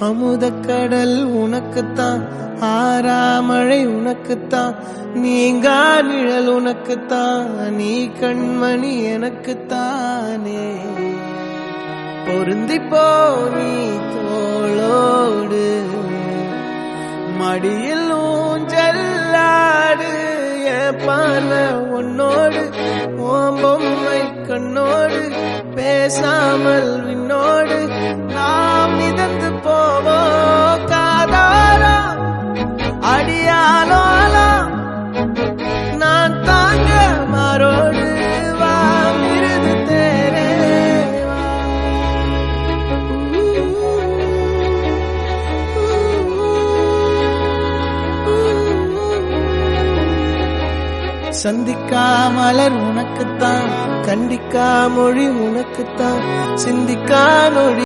அமுதக்கடல் உனக்குத்தான், ஆறாமழை உனக்குத்தான், நீங்கா நிழல் உனக்குத்தான், நீ கண்மணி எனக்குத்தானே. பொருந்திப்போ நீ தோளோடு, மடியில் ஊஞ்சல்லாடு, என் பார்வை உன்னோடு, ஓம் பொம்மை கண்ணோடு, பேசாமல் விண்ணோடு நாம் மிதந்து போவோம் காதாரா அடியாலோலா, நான் தாங்க மாறோடு வா மிருது தேரே வா. சந்திக்கா மலர் உனக்குத்தான், கண்டிக்கா மொழி உனக்குத்தான், சிந்திக்கா நொழி